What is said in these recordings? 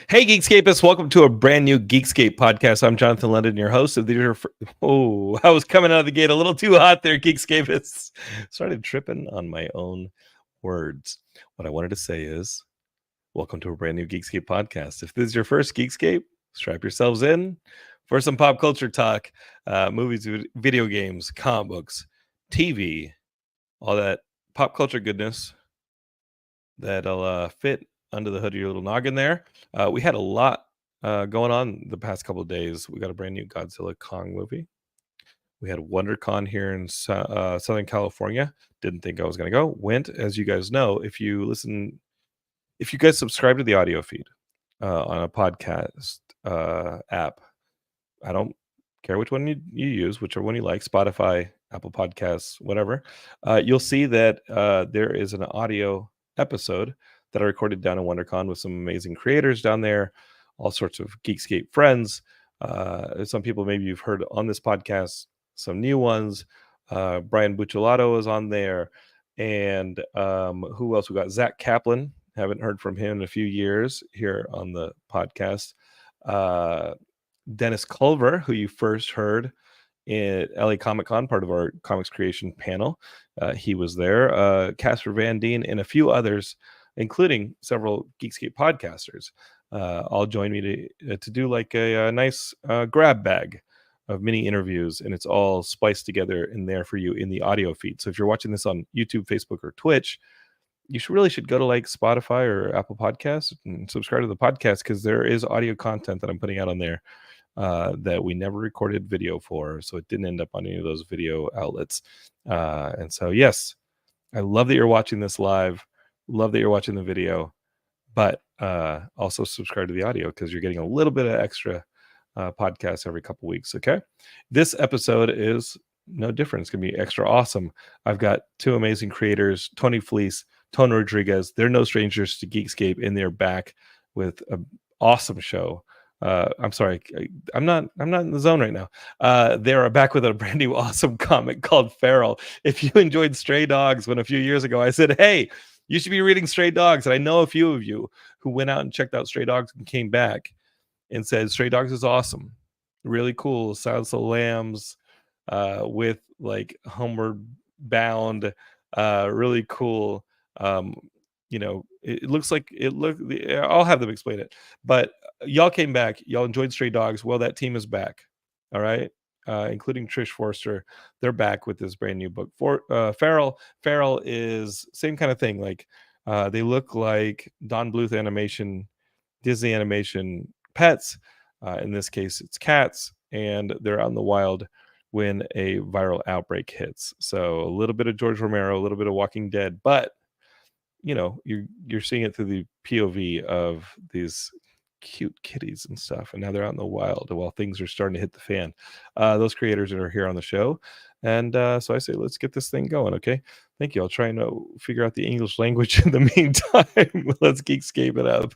Hey, Geekscapists, welcome to a brand new Geekscape podcast. I'm Jonathan London, your host. I was coming out of the gate a little too hot there, Geekscapists. Started tripping on my own words. What I wanted to say is, welcome to a brand new Geekscape podcast. If this is your first Geekscape, strap yourselves in for some pop culture talk, movies, video games, comic books, TV, all that pop culture goodness that'll fit under the hood of your little noggin there. We had a lot going on the past couple of days. We got a brand new Godzilla Kong movie. We had WonderCon here in Southern California. Didn't think I was going to go. Went, as you guys know, if you guys subscribe to the audio feed on a podcast app, I don't care which one you use, whichever one you like, Spotify, Apple Podcasts, whatever. You'll see that there is an audio episode that I recorded down in WonderCon with some amazing creators down there, all sorts of Geekscape friends. Some people maybe you've heard on this podcast, some new ones. Brian Bucciolato is on there. And who else? We got Zach Kaplan. Haven't heard from him in a few years here on the podcast. Dennis Culver, who you first heard at LA Comic Con, part of our comics creation panel. He was there. Casper Van Dien and a few others, including several Geekscape podcasters, all joined me to do like a nice grab bag of mini interviews, and it's all spliced together in there for you in the audio feed. So if you're watching this on YouTube, Facebook, or Twitch, you should go to like Spotify or Apple Podcasts and subscribe to the podcast, because there is audio content that I'm putting out on there that we never recorded video for, so it didn't end up on any of those video outlets. And so, yes, I love that you're watching this live. Love that you're watching the video, but also subscribe to the audio, because you're getting a little bit of extra podcasts every couple weeks. Okay, this episode is no different. It's gonna be extra awesome. I've got two amazing creators, Tony Fleecs, Tony Rodriguez. They're no strangers to Geekscape, and they're back with an awesome show. I'm sorry, I'm not in the zone right now. They are back with a brand new awesome comic called Feral. If you enjoyed Stray Dogs, when a few years ago I said, hey, you should be reading Stray Dogs, and I know a few of you who went out and checked out Stray Dogs and came back and said Stray Dogs is awesome, really cool. Silence of the Lambs with like Homeward Bound, really cool. It looks like I'll have them explain it, but y'all came back, y'all enjoyed Stray Dogs. Well, that team is back, all right, including Trish Forstner. They're back with this brand new book for Feral is same kind of thing, like they look like Don Bluth animation, Disney animation pets. In this case it's cats, and they're out in the wild when a viral outbreak hits. So a little bit of George Romero, a little bit of Walking Dead, but you're seeing it through the POV of these cute kitties and stuff, and now they're out in the wild while things are starting to hit the fan. Those creators are here on the show, and so I say let's get this thing going. Okay, thank you. I'll try and figure out the English language in the meantime. Let's Geekscape it up.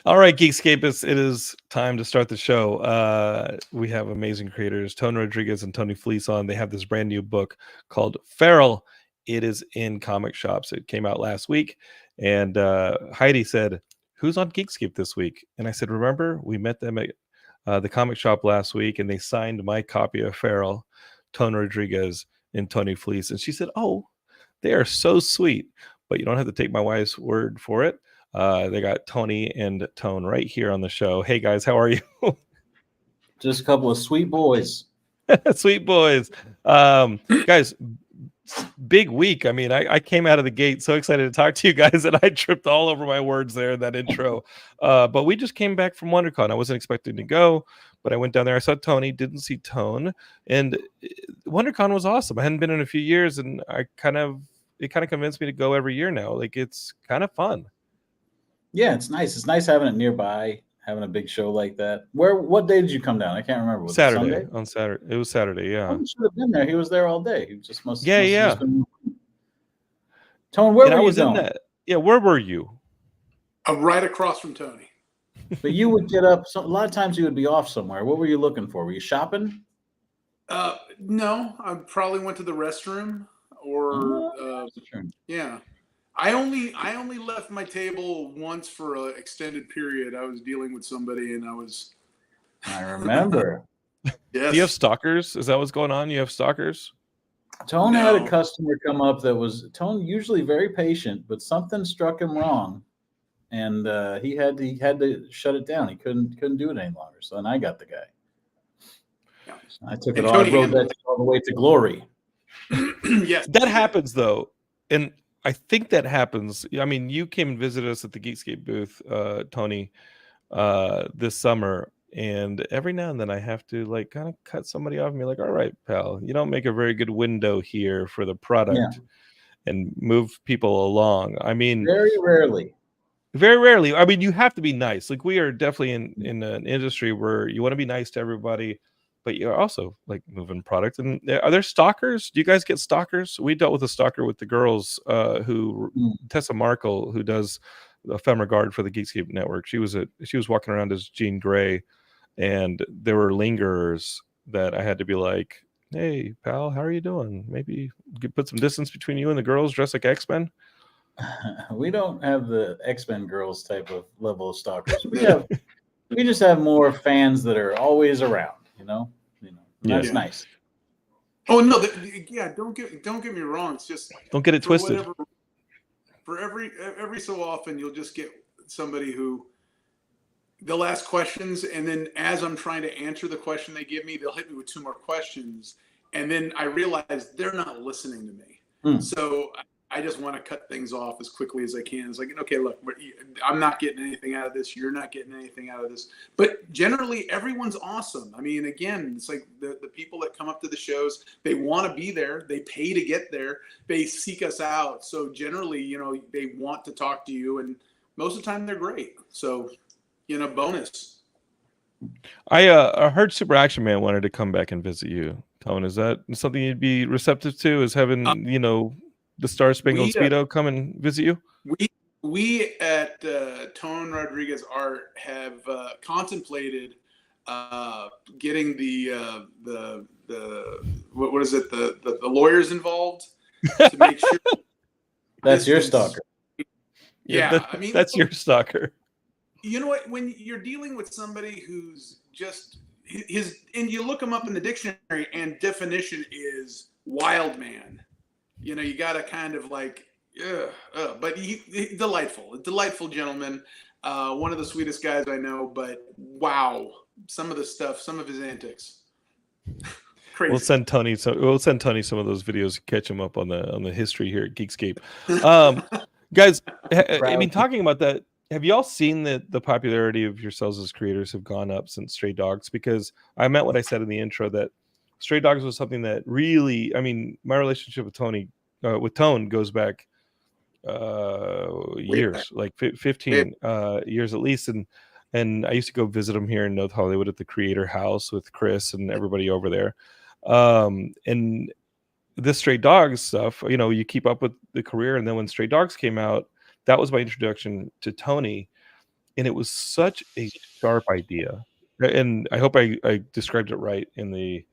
All right, Geekscapists, it is time to start the show. We have amazing creators, Tony Rodriguez and Tony Fleecs on. They have this brand new book called Feral. It is in comic shops. It came out last week. And Heidi said, who's on Geekscape this week? And I said, remember, we met them at the comic shop last week, and they signed my copy of Feral, Tony Rodriguez and Tony Fleecs. And she said, oh, they are so sweet, but you don't have to take my wife's word for it. They got Tony and Tone right here on the show. Hey guys, how are you? Just a couple of sweet boys. Sweet boys. Guys, big week. I mean, I came out of the gate so excited to talk to you guys, and I tripped all over my words there in that intro. But we just came back from WonderCon. I wasn't expecting to go, but I went down there. I saw Tony, didn't see Tone, and WonderCon was awesome. I hadn't been in a few years, and it kind of convinced me to go every year now. Like, it's kind of fun. Yeah, it's nice. It's nice having it nearby, having a big show like that. What day did you come down? I can't remember. Was Saturday. It Sunday? On Saturday. It was Saturday, yeah. Tony should have been there. He was there all day. He just must yeah. Just been... Tone, where were you going? In that. Yeah, where were you? Right across from Tony. But you would get up. A lot of times you would be off somewhere. What were you looking for? Were you shopping? No, I probably went to the restroom or yeah. I only left my table once for an extended period. I was dealing with somebody, and I remember. Yes. Do you have stalkers? Is that what's going on? You have stalkers? Tone had a customer come up that was usually very patient, but something struck him wrong, and he had to shut it down. He couldn't do it any longer. So then I got the guy. Yeah. I took it all. I rode that all the way to glory. Yes, that happens though, and I think that happens. I mean, you came and visited us at the Geekscape booth, Tony, this summer. And every now and then I have to like kind of cut somebody off and be like, all right, pal, you don't make a very good window here for the product and move people along. I mean, very rarely. I mean, you have to be nice. Like, we are definitely in an industry where you want to be nice to everybody, but you're also like moving product. And are there stalkers? Do you guys get stalkers? We dealt with a stalker with the girls Tessa Markle, who does the Ephemeral Guard for the Geekscape network. She was walking around as Jean Grey. And there were lingerers that I had to be like, hey, pal, how are you doing? Maybe you could put some distance between you and the girls dressed like X-Men. We don't have the X-Men girls type of level of stalkers. We just have more fans that are always around, you know? That's nice. Oh, no. Don't get me wrong. It's just, don't get it twisted. For every so often, you'll just get somebody who, they'll ask questions, and then as I'm trying to answer the question they give me, they'll hit me with two more questions, and then I realize they're not listening to me. So I just want to cut things off as quickly as I can. It's like, okay, look, I'm not getting anything out of this. You're not getting anything out of this. But generally, everyone's awesome. I mean, again, it's like the people that come up to the shows, they want to be there. They pay to get there. They seek us out. So generally, they want to talk to you, and most of the time they're great. So, bonus. I heard Super Action Man wanted to come back and visit you, Tone. Is that something you'd be receptive to? Is having the Star Spangled Speedo come and visit you? We at Tone Rodriguez Art have contemplated getting the what is it, the lawyers involved to make sure. That's your stalker. Yeah, I mean, that's your stalker. You know what? When you're dealing with somebody who's just and you look them up in the dictionary, and definition is wild man. You got to kind of like, but he delightful gentleman, one of the sweetest guys I know. But wow, some of his antics. Crazy. We'll send Tony some of those videos, catch him up on the history here at Geekscape. Guys, I mean, talking about that. Have y'all seen that the popularity of yourselves as creators have gone up since Stray Dogs? Because I meant what I said in the intro, that Stray Dogs was something that really, I mean, my relationship with Tone goes back years, like 15 years at least. And I used to go visit him here in North Hollywood at the Creator House with Chris and everybody over there. And this Stray Dogs stuff, you keep up with the career. And then when Stray Dogs came out, that was my introduction to Tony, and it was such a sharp idea. And I hope I described it right in the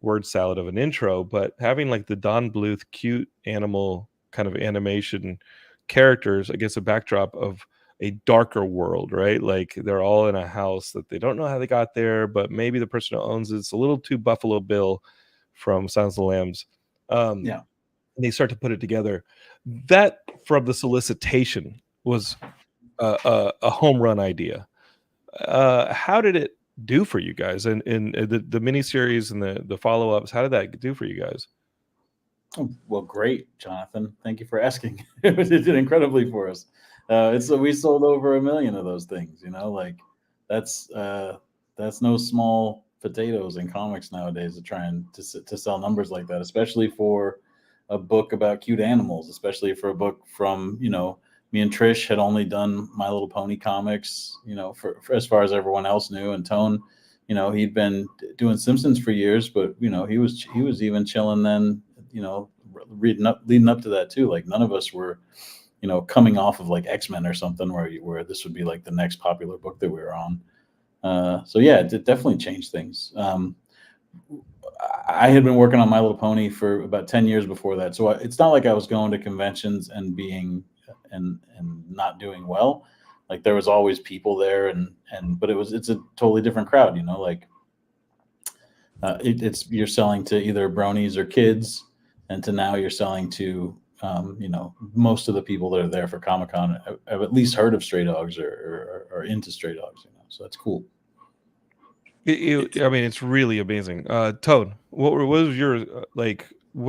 word salad of an intro, but having like the Don Bluth cute animal kind of animation characters against a backdrop of a darker world, right? Like they're all in a house that they don't know how they got there, but maybe the person who owns it's a little too Buffalo Bill from Silence of the Lambs. And they start to put it together. That, from the solicitation, was a home run idea. How did it do for you guys? And in the miniseries and the follow-ups, how did that do for you guys? Oh, well, great, Jonathan. Thank you for asking. It did incredibly for us. We sold over 1 million of those things. Like that's no small potatoes in comics nowadays to try and to sell numbers like that, especially for a book about cute animals, especially for a book from me and Trish had only done My Little Pony comics, for as far as everyone else knew, and Tone, he'd been doing Simpsons for years, but he was even chilling then, leading up to that too. Like none of us were, coming off of like X-Men or something where this would be like the next popular book that we were on. So yeah, it definitely changed things. I had been working on My Little Pony for about 10 years before that. So it's not like I was going to conventions and being and not doing well. Like there was always people there but it's a totally different crowd, like you're selling to either bronies or kids, and to now you're selling to most of the people that are there for Comic-Con have at least heard of Stray Dogs or are into Stray Dogs, so that's cool. I mean, it's really amazing. Toad, what was your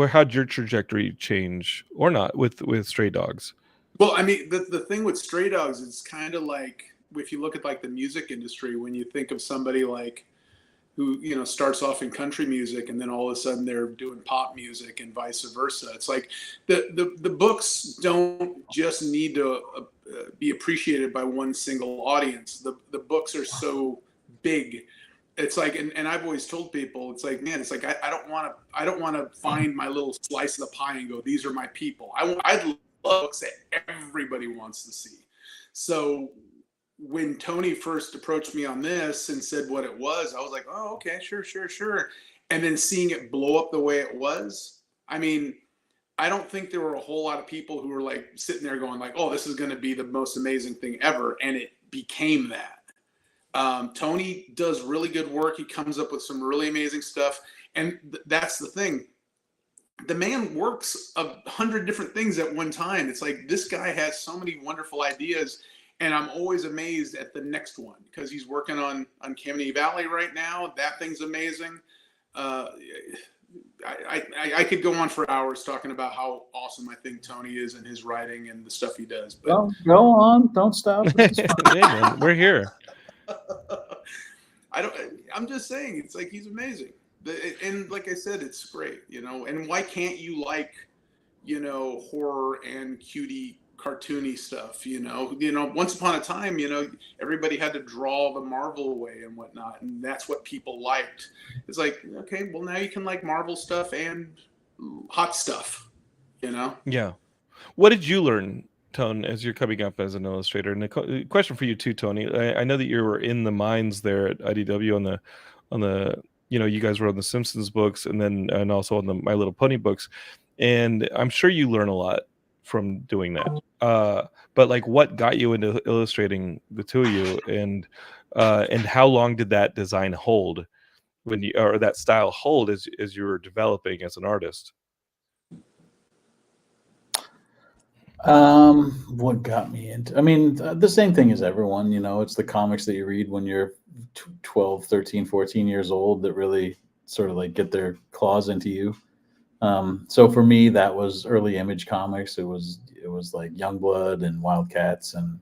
how'd your trajectory change or not with Stray Dogs? Well, I mean, the thing with Stray Dogs is kind of like if you look at like the music industry, when you think of somebody like who starts off in country music and then all of a sudden they're doing pop music and vice versa. It's like the books don't just need to be appreciated by one single audience. The books are so big. It's like, and I've always told people, it's like, man, it's like I don't want to find my little slice of the pie and go, these are my people. I love books that everybody wants to see. So when Tony first approached me on this and said what it was, I was like, oh, okay, sure. And then seeing it blow up the way it was, I mean, I don't think there were a whole lot of people who were like sitting there going like, oh, this is going to be the most amazing thing ever. And it became that. Tony does really good work. He comes up with some really amazing stuff. And that's the thing. The man works 100 different things at one time. It's like this guy has so many wonderful ideas. And I'm always amazed at the next one because he's working on Uncanny Valley right now. That thing's amazing. I could go on for hours talking about how awesome I think Tony is and his writing and the stuff he does. But well, go on, don't stop. Hey, man, we're here. I'm just saying, it's like he's amazing. And like I said, it's great, And why can't you like, horror and cutie cartoony stuff, once upon a time, everybody had to draw the Marvel way and whatnot, and that's what people liked. It's like, okay, well now you can like Marvel stuff and hot stuff, Yeah. What did you learn, Tone, as you're coming up as an illustrator? And a question for you too, Tony. I know that you were in the mines there at IDW on the you guys were on the Simpsons books and also on the My Little Pony books, and I'm sure you learn a lot from doing that. But like, what got you into illustrating the two of you, and how long did that design hold or that style hold as you were developing as an artist? What got me into, I mean, the same thing as everyone, it's the comics that you read when you're 12, 13, 14 years old that really sort of like get their claws into you. So for me, that was early Image comics. It was like Youngblood and Wildcats and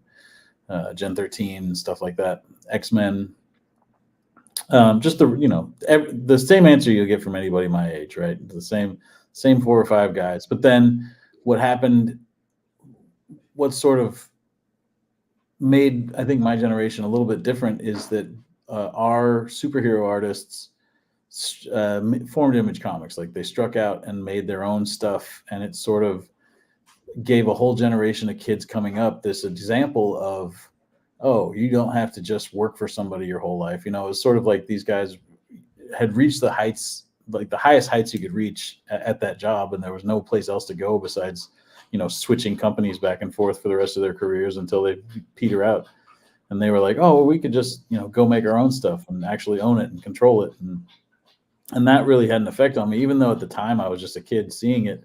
Gen 13 and stuff like that. X-Men. Just the same answer you'll get from anybody my age, right? The same 4 or 5 guys. But then what happened? What sort of made, I think, my generation a little bit different is that our superhero artists formed Image Comics. Like they struck out and made their own stuff, and it sort of gave a whole generation of kids coming up this example of, oh, you don't have to just work for somebody your whole life. It was sort of like these guys had reached the heights, like the highest heights you could reach at that job, and there was no place else to go besides switching companies back and forth for the rest of their careers until they peter out. And they were like, oh, well, we could just go make our own stuff and actually own it and control it. And that really had an effect on me, even though at the time I was just a kid seeing it.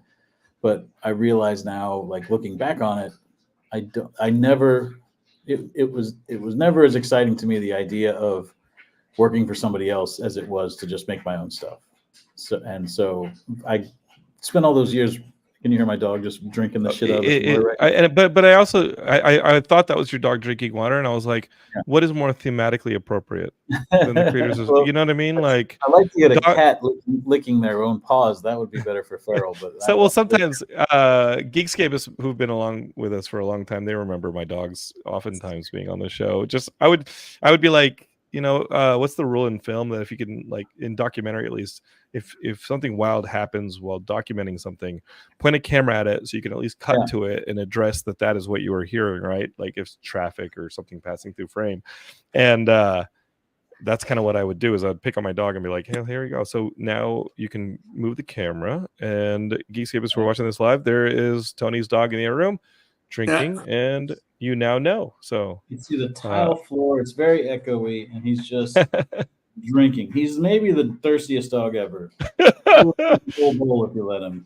But I realize now, like looking back on it, it was never as exciting to me, the idea of working for somebody else, as it was to just make my own stuff. So I spent all those years. Can you hear my dog just drinking the shit out of his water right now? But I also I thought that was your dog drinking water, and I was like, Yeah. what is more thematically appropriate than the creators? Well, you know what I mean? Like, I like to get a dog- cat licking their own paws. That would be better for Farrell. But so well, sometimes Geekscapists who've been along with us for a long time, they remember my dogs oftentimes being on the show. Just I would be like, you know, what's the rule in film that if you can, like in documentary at least, if something wild happens while documenting something, point a camera at it so you can at least cut to it and address that is what you were hearing, right? Like if it's traffic or something passing through frame. And that's kind of what I would do is I'd pick on my dog and be like, hey, here we go. So now you can move the camera, and Geekscapists who are watching this live, there is Tony's dog in the other room drinking, and you now know. So you see the tile floor, it's very echoey, and he's just drinking. He's maybe the thirstiest dog ever. Full bowl if you let him.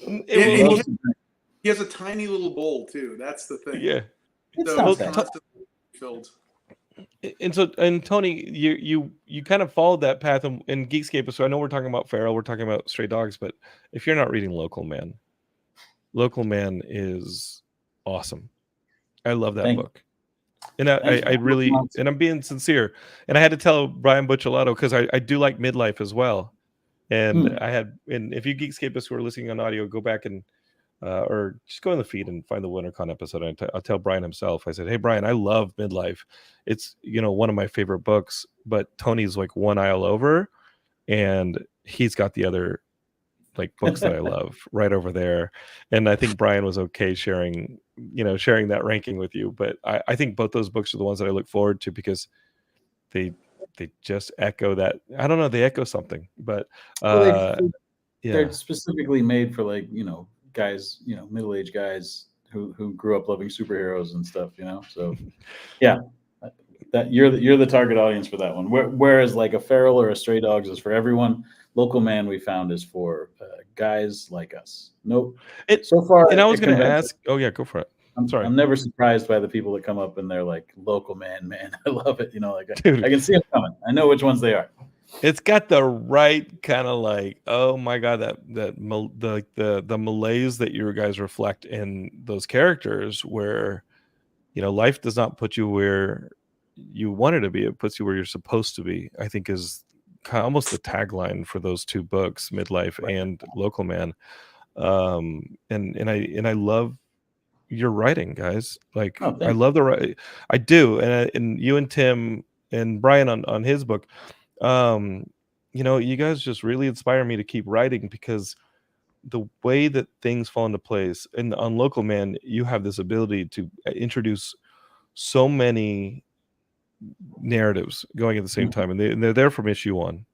He has a tiny little bowl too. That's the thing. Yeah. It's so not constantly filled. And Tony, you kind of followed that path in Geekscape. So I know we're talking about Feral, we're talking about Stray Dogs, but if you're not reading Local Man is awesome. I love that book. And I really, and I'm being sincere. And I had to tell Brian Buccellato because I do like midlife as well. And and if you Geekscapists who are listening on audio, go back and or just go in the feed and find the WinterCon episode. I'll tell Brian himself. I said, hey, Brian, I love midlife. It's, you know, one of my favorite books, but Tony's like one aisle over, and he's got the other like books that I love right over there. And I think Brian was okay sharing that ranking with you. But I think both those books are the ones that I look forward to because they just echo that. I don't know, they echo something. But they're specifically made for, like, you know, guys, you know, middle-aged guys who grew up loving superheroes and stuff, you know. So yeah, that you're the target audience for that one. Whereas like a Feral or a Stray Dogs is for everyone. Local Man, we found, is for guys like us. Nope. So far, and I was going to ask. Oh yeah, go for it. I'm never surprised by the people that come up and they're like, "Local Man, I love it." You know, like I can see them coming. I know which ones they are. It's got the right kind of like, oh my god, the malaise that you guys reflect in those characters, where, you know, life does not put you where you wanted to be; it puts you where you're supposed to be. I think is kind of almost the tagline for those two books, Midlife and Local Man. And I love your writing, guys. Like, I love I do, and you and Tim and Brian on his book. You know, you guys just really inspire me to keep writing, because the way that things fall into place, and on Local Man, you have this ability to introduce so many narratives going at the same time, and they're there from issue one.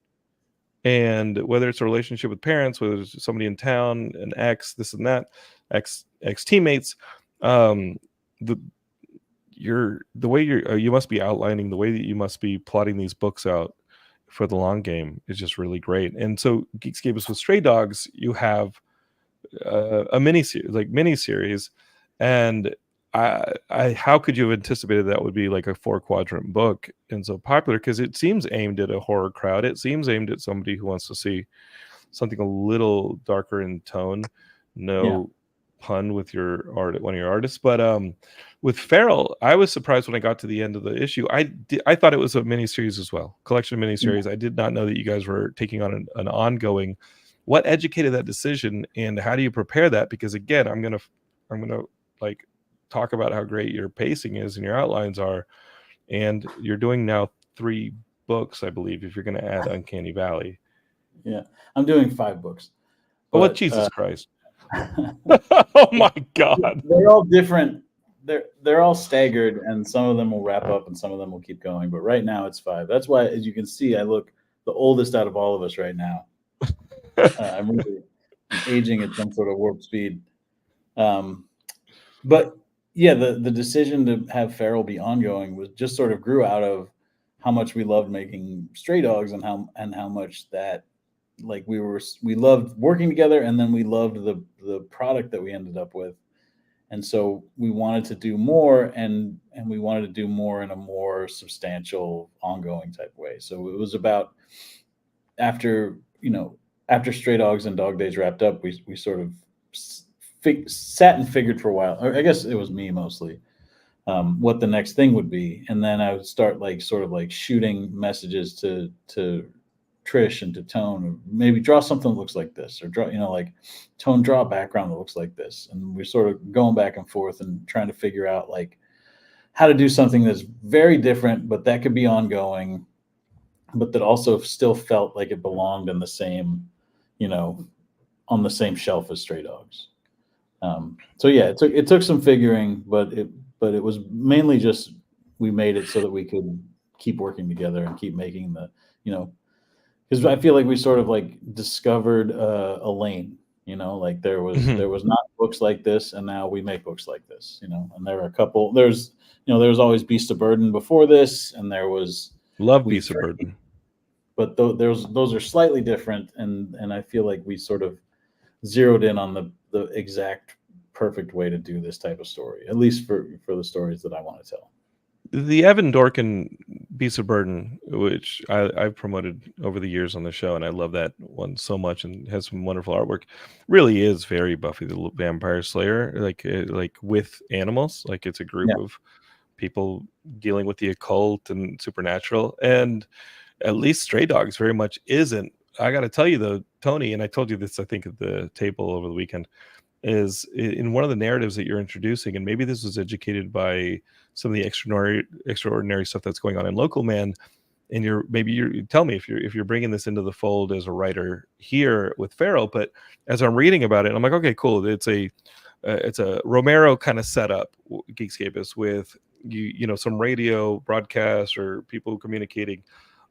And whether it's a relationship with parents, whether it's somebody in town, an ex, this and that, ex teammates, the way you must be outlining, the way that you must be plotting these books out for the long game is just really great. And so Geekscapists with Stray Dogs, you have a mini series, and how could you have anticipated that would be like a 4-quadrant book and so popular? Because it seems aimed at a horror crowd. It seems aimed at somebody who wants to see something a little darker in tone. No pun with one of your artists, but with Feral, I was surprised when I got to the end of the issue. I thought it was a miniseries as well, collection of miniseries. I did not know that you guys were taking on an ongoing. What educated that decision, and how do you prepare that? Because again, I'm gonna like talk about how great your pacing is and your outlines are, and you're doing now 3 books, I believe, if you're going to add Uncanny Valley. Yeah, I'm doing 5 books. But what, Jesus Christ! Oh my God! They're all different. They're all staggered, and some of them will wrap up, and some of them will keep going. But right now, it's 5. That's why, as you can see, I look the oldest out of all of us right now. I'm aging at some sort of warp speed. But yeah, the decision to have Feral be ongoing was just sort of grew out of how much we loved making Stray Dogs, and how much that, like, we loved working together, and then we loved the product that we ended up with. And so we wanted to do more, and we wanted to do more in a more substantial, ongoing type way. So it was about, after, you know, after Stray Dogs and Dog Days wrapped up, we sort of sat and figured for a while. Or I guess it was me mostly. What the next thing would be, and then I would start sort of shooting messages to Trish and to Tone, or maybe draw something that looks like this, or draw, Tone, draw a background that looks like this, and we're sort of going back and forth and trying to figure out how to do something that's very different, but that could be ongoing, but that also still felt like it belonged in the same, on the same shelf as Stray Dogs. So yeah, it took some figuring, but it was mainly just we made it so that we could keep working together and keep making because I feel like we sort of discovered a lane, there was not books like this, and now we make books like this, and there were a couple, there was always Beast of Burden before this, and there was Love Beast of Burden, but those are slightly different, and I feel like we sort of zeroed in on the exact perfect way to do this type of story, at least for the stories that I want to tell. The Evan Dorkin Beast of Burden, which I've promoted over the years on the show, and I love that one so much, and has some wonderful artwork, really is very Buffy the Vampire Slayer, like with animals, it's a group of people dealing with the occult and supernatural, and at least Stray Dogs very much isn't. I got to tell you though, Tony, and I told you this, I think, at the table over the weekend, is in one of the narratives that you're introducing, and maybe this was educated by some of the extraordinary stuff that's going on in Local Man, and you tell me if you're bringing this into the fold as a writer here with Farrell. But as I'm reading about it, I'm like, okay, cool. It's a Romero kind of setup, Geekscapists, with some radio broadcasts or people communicating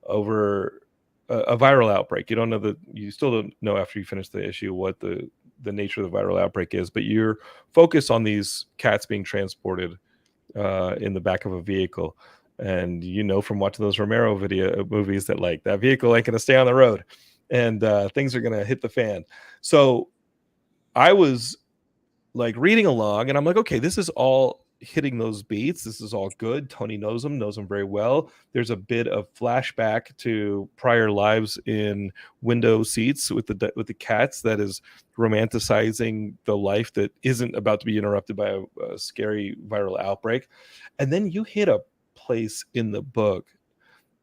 over a viral outbreak. You still don't know after you finish the issue what the nature of the viral outbreak is, but you're focused on these cats being transported in the back of a vehicle, and from watching those Romero movies that that vehicle ain't gonna stay on the road, and things are gonna hit the fan. So I was reading along, and I'm like, okay, this is all hitting those beats. This is all good. Tony knows them very well. There's a bit of flashback to prior lives in window seats with the cats that is romanticizing the life that isn't about to be interrupted by a scary viral outbreak. And then you hit a place in the book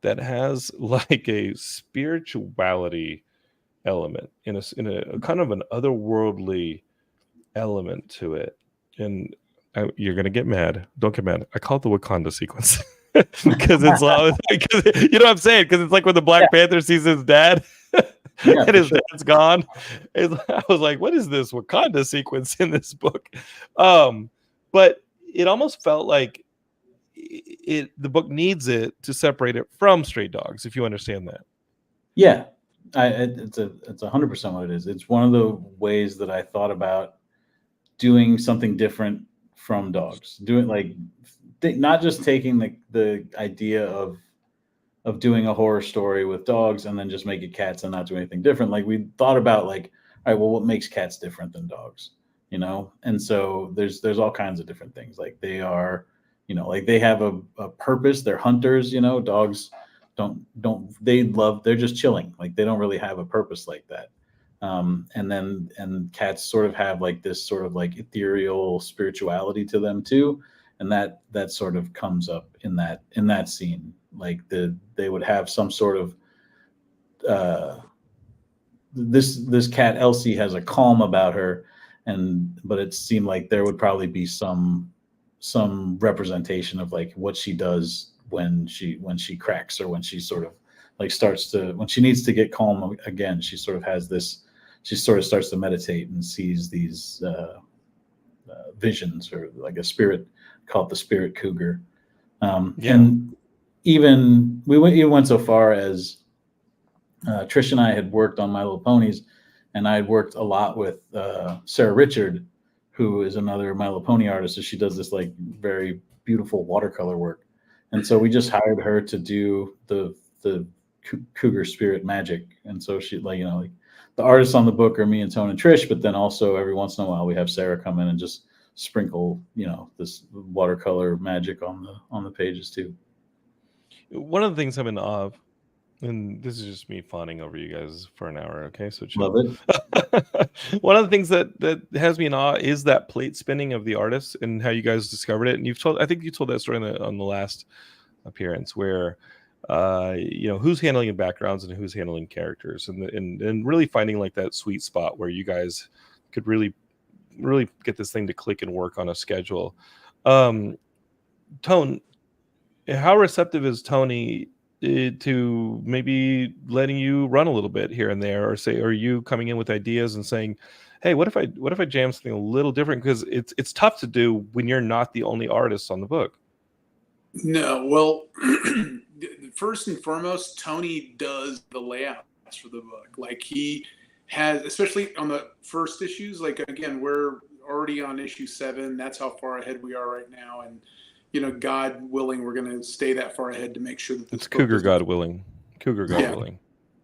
that has a spirituality element in a kind of an otherworldly element to it. And you're gonna get mad. Don't get mad. I call it the Wakanda sequence because it's you know what I'm saying? Because it's when the Black Panther sees his dad and his dad's gone. I was like, what is this Wakanda sequence in this book? But it almost felt like the book needs it to separate it from Stray Dogs, if you understand that. Yeah, it's 100% what it is. It's one of the ways that I thought about doing something different from Dogs, doing not just taking the idea of doing a horror story with dogs and then just make it cats and not do anything different. We thought about all right, well, what makes cats different than dogs, and so there's all kinds of different things. They are, they have a purpose. They're hunters. Dogs they're just chilling. They don't really have a purpose like that. And cats sort of have this sort of ethereal spirituality to them too, and that sort of comes up in that scene. They would have some sort of this cat Elsie has a calm about her, but it seemed like there would probably be some representation of what she does when she cracks, or when she sort of when she needs to get calm again. She sort of has this. She sort of starts to meditate and sees these visions, or a spirit, call it the spirit cougar. And even we went so far as Trish and I had worked on My Little Ponies, and I had worked a lot with Sarah Richard, who is another My Little Pony artist. So she does this very beautiful watercolor work, and so we just hired her to do the cougar spirit magic. And so she the artists on the book are me and Tone and Trish, but then also every once in a while we have Sarah come in and just sprinkle, this watercolor magic on the pages too. One of the things I'm in awe of And this is just me fawning over you guys for an hour, okay? So chill. Love it. One of the things that has me in awe is that plate spinning of the artist and how you guys discovered it. And I think you told that story on the last appearance, where who's handling the backgrounds and who's handling characters, and really finding like that sweet spot where you guys could really get this thing to click and work on a schedule. Tone, how receptive is Tony to maybe letting you run a little bit here and there, or are you coming in with ideas and saying, hey, what if I jam something a little different? Because it's tough to do when you're not the only artist on the book. No, well, first and foremost, Tony does the layouts for the book. Like, he has, especially on the first issues, like, again, we're already on issue 7. That's how far ahead we are right now. And, God willing, we're going to stay that far ahead to make sure that it's Cougar God willing. Cougar God willing.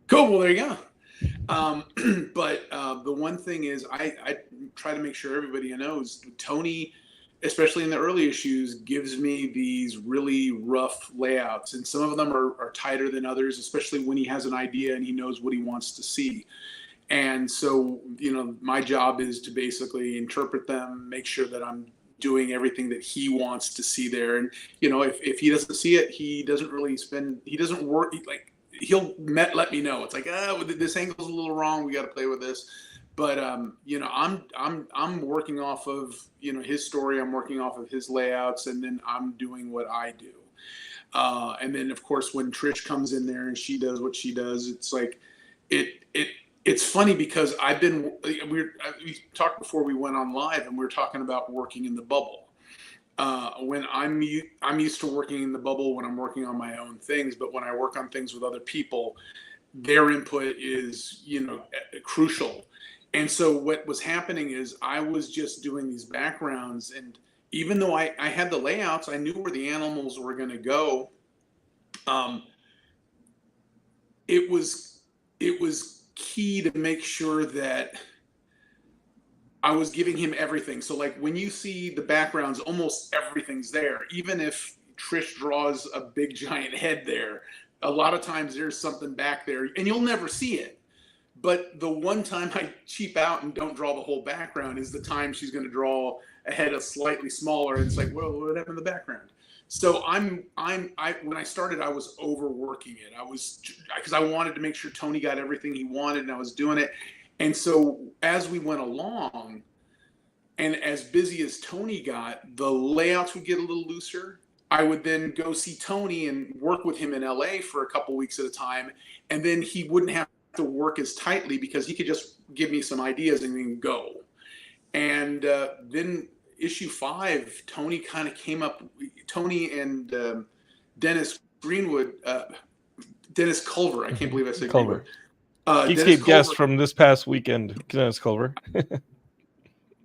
Cool. Well, there you go. But the one thing is, I try to make sure everybody knows Tony, especially in the early issues, gives me these really rough layouts, and some of them are tighter than others, especially when he has an idea and he knows what he wants to see. And so, my job is to basically interpret them, make sure that I'm doing everything that he wants to see there. And, if he doesn't see it, he doesn't work. He'll let me know. It's like, this angle's a little wrong. We got to play with this. But, I'm working off of, his story. I'm working off of his layouts, and then I'm doing what I do. And then, of course, when Trish comes in there and she does what she does, it's like, it's funny because we talked before we went on live, and we were talking about working in the bubble. When I'm used to working in the bubble when I'm working on my own things, but when I work on things with other people, their input is, crucial. And so what was happening is I was just doing these backgrounds, and even though I had the layouts, I knew where the animals were going to go. It was key to make sure that I was giving him everything. So like when you see the backgrounds, almost everything's there. Even if Trish draws a big giant head there, a lot of times there's something back there and you'll never see it. But the one time I cheap out and don't draw the whole background is the time she's going to draw a head that's slightly smaller. And it's like, well, what happened in the background? So when I started, I was overworking it. Because I wanted to make sure Tony got everything he wanted, and I was doing it. And so as we went along, and as busy as Tony got, the layouts would get a little looser. I would then go see Tony and work with him in LA for a couple weeks at a time. And then he wouldn't have to work as tightly because he could just give me some ideas and then go. And then issue 5, Tony kind of came up, Tony and Dennis Culver. I can't believe I said Culver. Geekscape guest from this past weekend, Dennis Culver.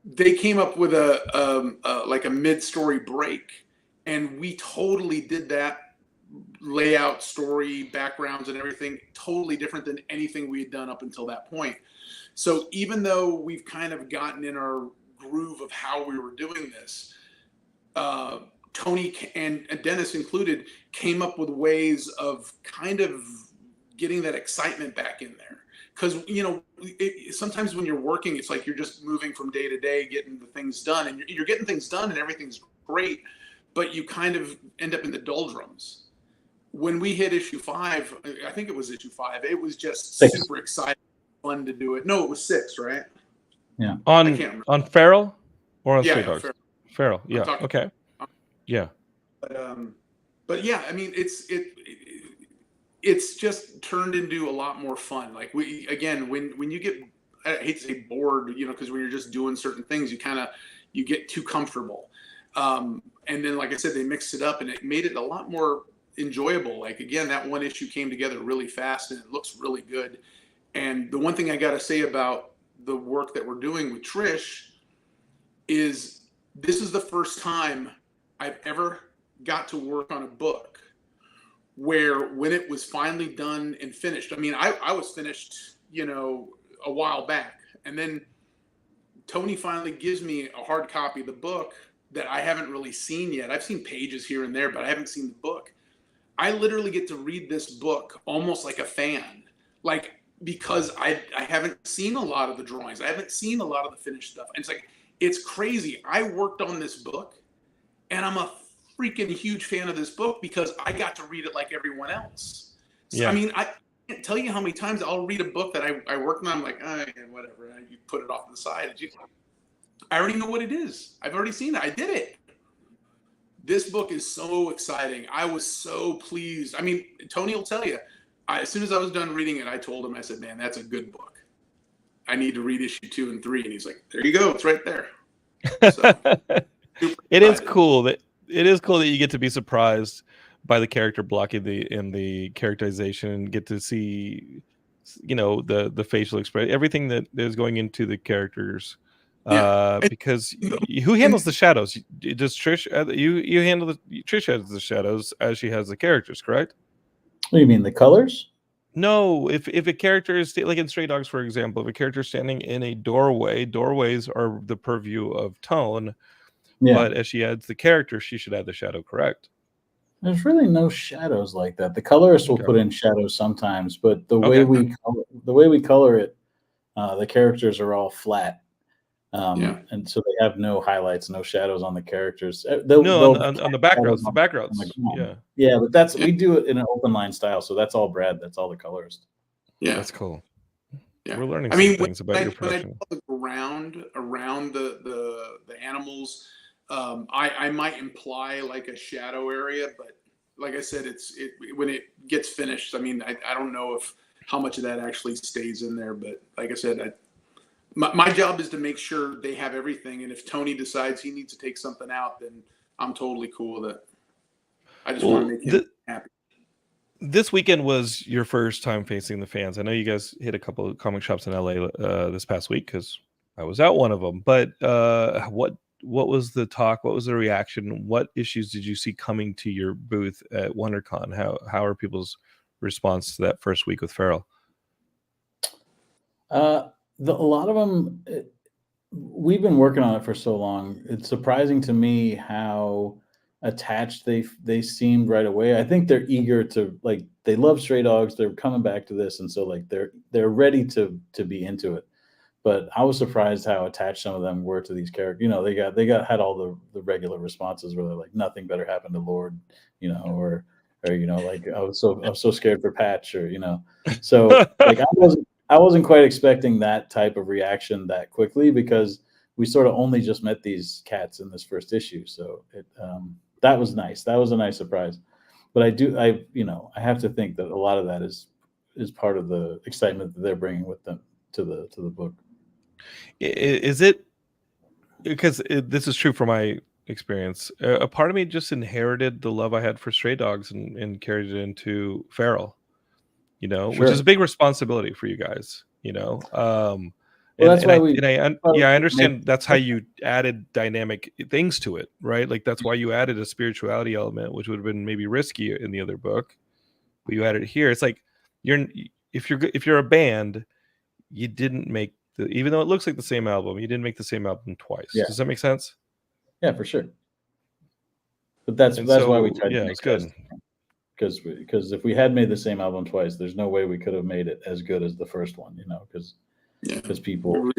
They came up with a mid-story break, and we totally did that layout, story, backgrounds, and everything totally different than anything we had done up until that point. So even though we've kind of gotten in our groove of how we were doing this, Tony and Dennis included came up with ways of kind of getting that excitement back in there. Because, sometimes when you're working, it's like you're just moving from day to day, getting the things done, and you're getting things done and everything's great, but you kind of end up in the doldrums. When we hit issue 5, I think it was issue 5, it was just 6. Super exciting, fun to do it. No, it was 6, right? Yeah. On Feral or on Stray Dogs? Feral. Yeah. Okay. Yeah. But yeah, I mean, it's just turned into a lot more fun. Like when you get, I hate to say bored, because when you're just doing certain things, you get too comfortable. And then, like I said, they mixed it up and it made it a lot more enjoyable. Like, again, that one issue came together really fast and it looks really good. And the one thing I got to say about the work that we're doing with Trish is this is the first time I've ever got to work on a book where when it was finally done and finished, I mean, I was finished, a while back. And then Tony finally gives me a hard copy of the book that I haven't really seen yet. I've seen pages here and there, but I haven't seen the book. I literally get to read this book almost like a fan, like, because I haven't seen a lot of the drawings. I haven't seen a lot of the finished stuff. And it's like, it's crazy. I worked on this book and I'm a freaking huge fan of this book because I got to read it like everyone else. So, I mean, I can't tell you how many times I'll read a book that I worked on. I'm like, oh, yeah, whatever. You put it off to the side. I already know what it is. I've already seen it. I did it. This book is so exciting. I was so pleased. I mean, Tony will tell you, as soon as I was done reading it, I told him, I said, man, that's a good book. I need to read issue 2 and 3. And he's like, there you go. It's right there. So, it is cool that you get to be surprised by the character block in the characterization and get to see, you know, the facial expression, everything that is going into the characters. Because who handles the shadows? Does Trish? You handle Trish has the shadows as she has the characters, correct? What do you mean, the colors? No, if a character is like in Stray Dogs, for example, if a character is standing in a doorway, doorways are the purview of Tone. Yeah. But as she adds the character, she should add the shadow, correct? There's really no shadows like that. The colorist will put in shadows sometimes, but the way we color it, the characters are all flat. And so they have no highlights, no shadows on the characters. On the backgrounds, the backgrounds. Yeah, but we do it in an open line style, so that's all Brad. That's all the colorist. Yeah, that's cool. Yeah, we're learning some things about your profession. When I draw around the animals, I might imply like a shadow area, but like I said, when it gets finished, I mean, I don't know how much of that actually stays in there, but like I said, my job is to make sure they have everything. And if Tony decides he needs to take something out, then I'm totally cool with it. I just want to make him happy. This weekend was your first time facing the fans. I know you guys hit a couple of comic shops in LA this past week because I was at one of them. But what was the talk? What was the reaction? What issues did you see coming to your booth at WonderCon? How are people's response to that first week with Feral? A lot of them, we've been working on it for so long. It's surprising to me how attached they seemed right away. I think they're eager to, like, they love Stray Dogs. They're coming back to this, and so like they're ready to be into it. But I was surprised how attached some of them were to these characters. You know, they had all the regular responses where they're like, nothing better happened to Lord, you know, or you know, like I was so scared for Patch, or you know, so like I wasn't quite expecting that type of reaction that quickly because we sort of only just met these cats in this first issue. So that was nice. That was a nice surprise. But I have to think that a lot of that is part of the excitement that they're bringing with them to the book. Is it because this is true from my experience? A part of me just inherited the love I had for Stray Dogs and carried it into Feral. You know, sure. Which is a big responsibility for you guys, you know. I understand that's how you added dynamic things to it, right? Like that's why you added a spirituality element, which would have been maybe risky in the other book, but you added it here. It's like if you're a band, you didn't make even though it looks like the same album, you didn't make the same album twice. Yeah. Does that make sense? Yeah, for sure. But that's why we tried to make it's good. Because if we had made the same album twice, there's no way we could have made it as good as the first one, you know, because people would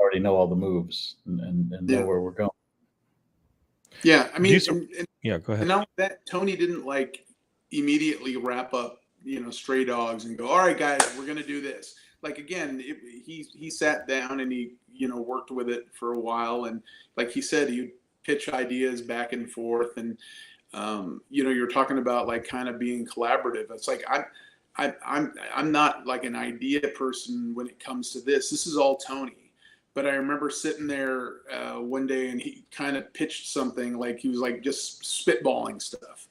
already know all the moves and know where we're going. Yeah, I mean, go ahead. And now that Tony didn't like immediately wrap up, you know, Stray Dogs and go, all right, guys, we're gonna do this. Like again, he sat down and he, you know, worked with it for a while, and like he said, he'd pitch ideas back and forth and. You know, you're talking about like kind of being collaborative. It's like I'm not like an idea person when it comes to this. This is all Tony. But I remember sitting there one day and he kind of pitched something like he was like just spitballing stuff.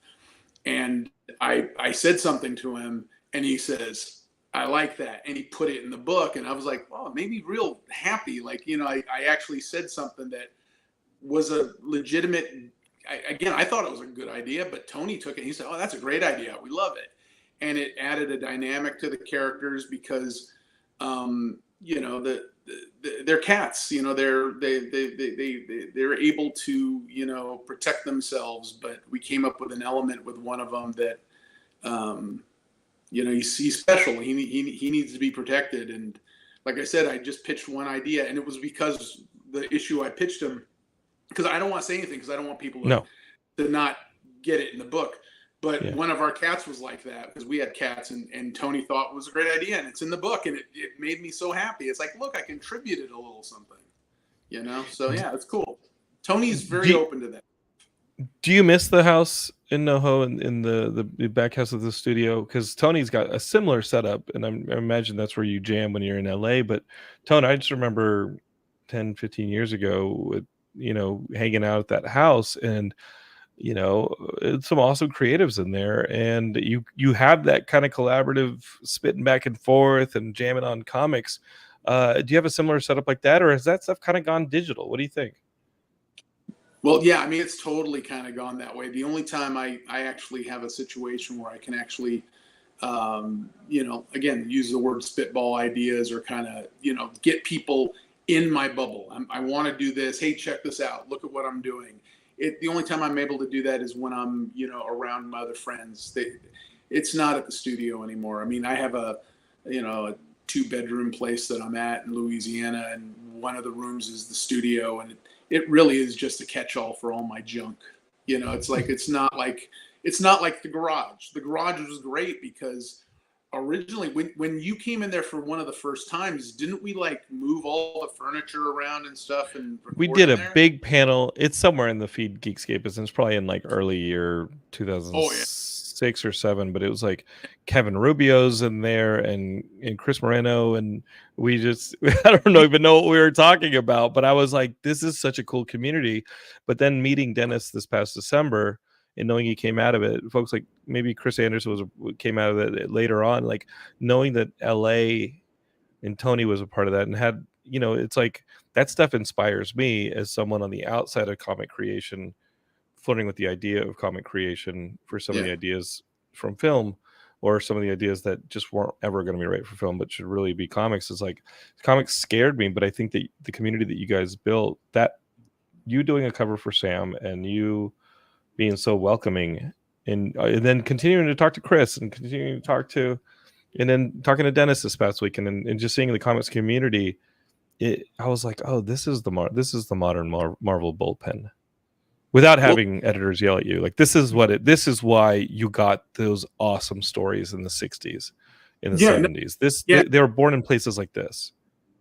And I said something to him and he says, I like that. And he put it in the book. And I was like, oh, it made me real happy. Like, you know, I actually said something that was a legitimate. I thought it was a good idea, but Tony took it. And he said, "Oh, that's a great idea. We love it," and it added a dynamic to the characters because, you know, they're cats. You know, they're able to, you know, protect themselves. But we came up with an element with one of them that he's special. He needs to be protected. And like I said, I just pitched one idea, and it was because the issue I pitched him, because I don't want to say anything because I don't want people to not get it in the book. But one of our cats was like that, because we had cats, and Tony thought it was a great idea, and it's in the book, and it made me so happy. It's like, look, I contributed a little something, So yeah, it's cool. Tony's very open to that. Do you miss the house in NoHo and in the back house of the studio? Because Tony's got a similar setup, and I imagine that's where you jam when you're in LA. But Tony, I just remember 10, 15 years ago with, hanging out at that house, and some awesome creatives in there, and you have that kind of collaborative spitting back and forth and jamming on comics. Do you have a similar setup like that, or has that stuff kind of gone digital? What do you think? Well, yeah, I mean, it's totally kind of gone that way. The only time I actually have a situation where I can actually, again, use the word spitball ideas, or kind of, get people in my bubble. I want to do this. Hey, check this out. Look at what I'm doing. The only time I'm able to do that is when I'm, around my other friends. It's not at the studio anymore. I mean, I have a 2-bedroom place that I'm at in Louisiana, and one of the rooms is the studio, and it really is just a catch-all for all my junk. It's like, it's not like the garage. The garage was great because originally when you came in there for one of the first times, didn't we move all the furniture around and stuff? And we did a big panel. It's somewhere in the feed, Geekscapists, and it's probably in early year 2006 or 7, but it was Kevin Rubio's in there and Chris Moreno, and we just I don't even know what we were talking about, but I was like, this is such a cool community. But then meeting Dennis this past December and knowing he came out of it, folks like maybe Chris Anderson came out of it later on, knowing that LA and Tony was a part of that, and had, it's like that stuff inspires me as someone on the outside of comic creation, flirting with the idea of comic creation for some of the ideas from film, or some of the ideas that just weren't ever going to be right for film, but should really be comics. Is comics scared me, but I think that the community that you guys built, that you doing a cover for Sam and you being so welcoming, and then continuing to talk to Chris and continuing to talk to, and then talking to Dennis this past weekend, and just seeing the comics community, I was like, oh, this is the modern Marvel bullpen. Without having editors yell at you, this is why you got those awesome stories in the 60s, in the 70s. They were born in places like this.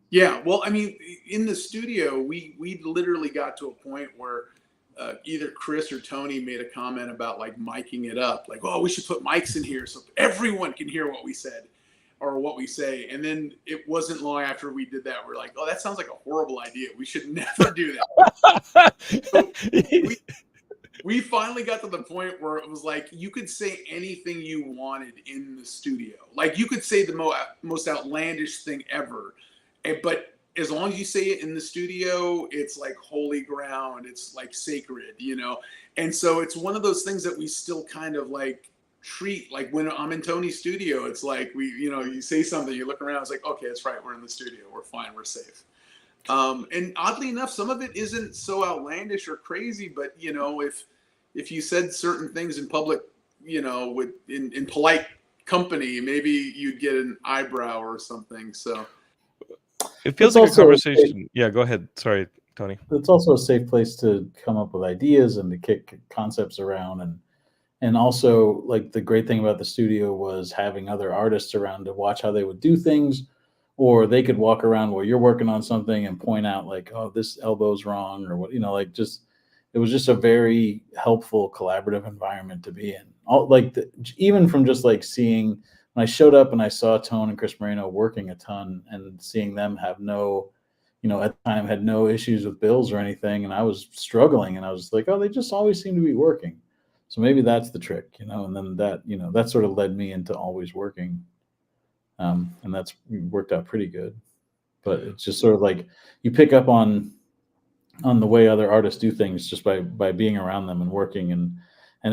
Yeah. Well, I mean, in the studio, we literally got to a point where either Chris or Tony made a comment about miking it up, oh, we should put mics in here so everyone can hear what we said or what we say. And then it wasn't long after we did that, we're like, oh, that sounds like a horrible idea. We should never do that. So we finally got to the point where it was you could say anything you wanted in the studio. You could say the most outlandish thing ever, but as long as you say it in the studio, it's holy ground. It's sacred, And so it's one of those things that we still kind of treat. When I'm in Tony's studio, it's we, you say something, you look around, it's okay, that's right, we're in the studio, we're fine, we're safe. And oddly enough, some of it isn't so outlandish or crazy, but if you said certain things in public, in polite company, maybe you'd get an eyebrow or something. So it feels like a conversation. Yeah, go ahead. Sorry, Tony. It's also a safe place to come up with ideas and to kick concepts around, and also the great thing about the studio was having other artists around to watch how they would do things, or they could walk around while you're working on something and point out oh, this elbow's wrong, or what, it was just a very helpful collaborative environment to be in. Even from just seeing, when I showed up and I saw Tone and Chris Moreno working a ton, and seeing them have no, at the time had no issues with bills or anything, and I was struggling, and I was oh, they just always seem to be working. So maybe that's the trick, and then that, that sort of led me into always working. And that's worked out pretty good. But it's just sort of you pick up on the way other artists do things just by being around them and working, and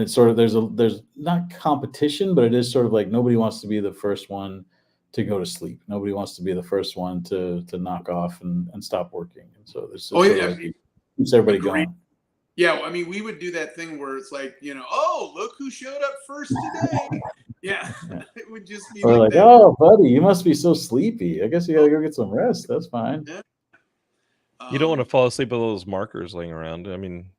it's sort of, there's not competition, but it is sort of nobody wants to be the first one to go to sleep. Nobody wants to be the first one to knock off and stop working. And so there's keeps everybody going. Yeah, I mean, we would do that thing where it's oh, look who showed up first today. Yeah, Yeah. it would just be Or like, that. oh, buddy, you must be so sleepy. I guess you gotta go get some rest. That's fine. Yeah. You don't want to fall asleep with all those markers laying around. I mean,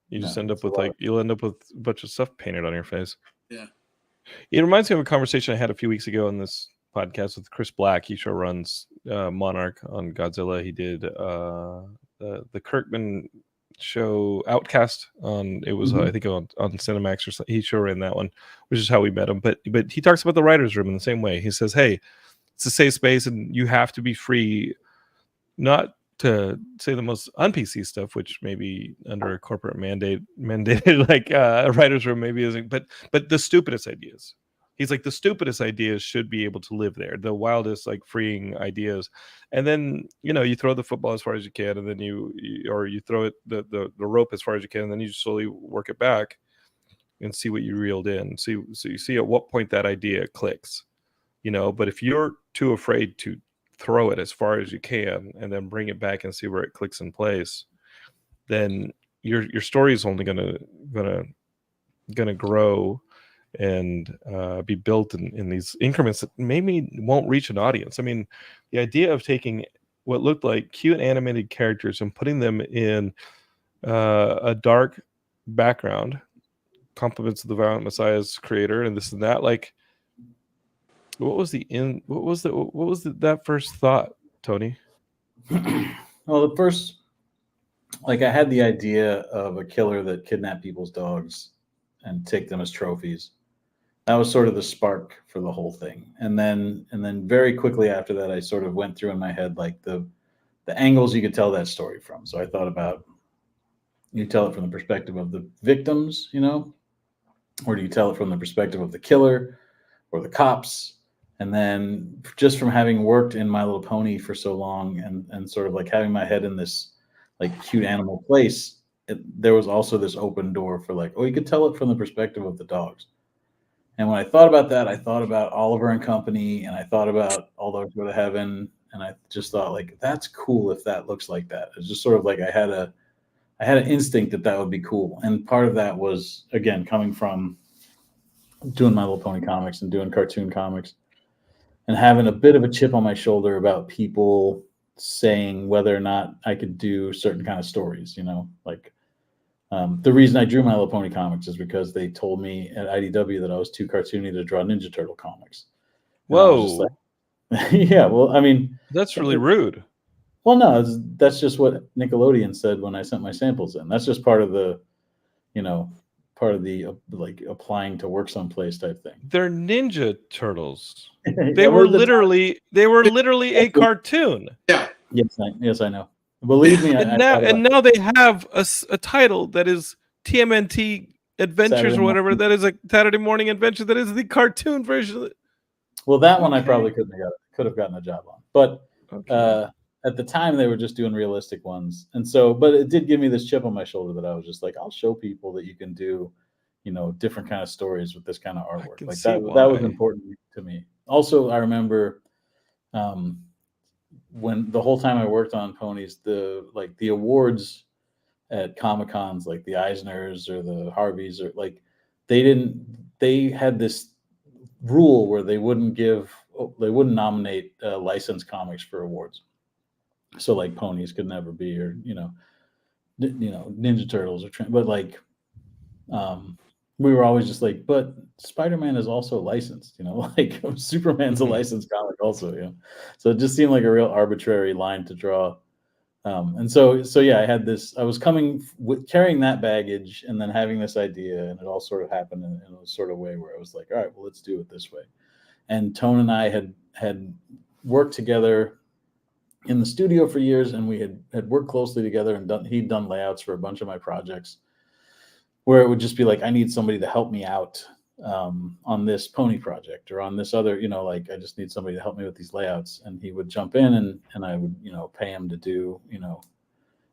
you just No, end up it's a with lot. you'll end up with a bunch of stuff painted on your face. Yeah. It reminds me of a conversation I had a few weeks ago on this podcast with Chris Black. He show runs Monarch on Godzilla. He did the Kirkman show Outcast on it was I think on Cinemax or something. He show ran that one, which is how we met him. But he talks about the writer's room in the same way. He says, hey, it's a safe space and you have to be free not to say the most un-PC stuff, which maybe under a corporate mandated like a writer's room maybe isn't, but the stupidest ideas. He's like, the stupidest ideas should be able to live there. The wildest, like freeing ideas. And then, you throw the football as far as you can, and then you throw it the rope as far as you can, and then you slowly work it back and see what you reeled in. So you see at what point that idea clicks. But if you're too afraid to throw it as far as you can and then bring it back and see where it clicks in place, then your story is only gonna grow and be built in these increments that maybe won't reach an audience. I mean, the idea of taking what looked like cute animated characters and putting them in a dark background, compliments of the Violent Messiah's creator and this and that, like what was that first thought, Tony? Well, the first, like, I had the idea of a killer that kidnapped people's dogs and take them as trophies. That was sort of the spark for the whole thing. And then very quickly after that, I sort of went through in my head like the angles you could tell that story from. So I thought about, you tell it from the perspective of the victims, or do you tell it from the perspective of the killer or the cops? And then just from having worked in My Little Pony for so long and sort of like having my head in this like cute animal place, there was also this open door for like, oh, you could tell it from the perspective of the dogs. And when I thought about that, I thought about Oliver and Company, and I thought about All Dogs Go to Heaven, and I just thought like, that's cool if that looks like that. It's just sort of like I had an instinct that would be cool. And part of that was, again, coming from doing My Little Pony comics and doing cartoon comics, and having a bit of a chip on my shoulder about people saying whether or not I could do certain kind of stories, like the reason I drew My Little Pony comics is because they told me at IDW that I was too cartoony to draw Ninja Turtle comics. And I was just like, yeah, well, I mean, that's really rude. Well, no, that's just what Nickelodeon said when I sent my samples in. That's just part of the, like applying to work someplace type thing. They're Ninja Turtles. They were literally a cartoon. Yeah. Yes, I know. Believe me. Now they have a title that is TMNT Adventures Saturday or whatever. That is a Saturday Morning Adventure. That is the cartoon version of it. Well, that one I probably could have gotten a job on, but okay. At the time they were just doing realistic ones, and so, but it did give me this chip on my shoulder that I was just like, I'll show people that you can do, different kind of stories with this kind of artwork. Like that was important to me. Also, I remember when the whole time I worked on ponies, the awards at Comic-Cons, like the Eisners or the Harveys, or like they had this rule where they wouldn't nominate licensed comics for awards. So like ponies could never be, or Ninja Turtles, but like we were always just like, but Spider-Man is also licensed, like Superman's a licensed comic also, so it just seemed like a real arbitrary line to draw. And so yeah, I was coming with carrying that baggage and then having this idea, and it all sort of happened in a sort of way where I was like, all right, well, let's do it this way. And Tone and I had worked together in the studio for years, and we had worked closely together, and he'd done layouts for a bunch of my projects where it would just be like, I need somebody to help me out on this pony project or on this other, like I just need somebody to help me with these layouts. And he would jump in and I would, pay him to do,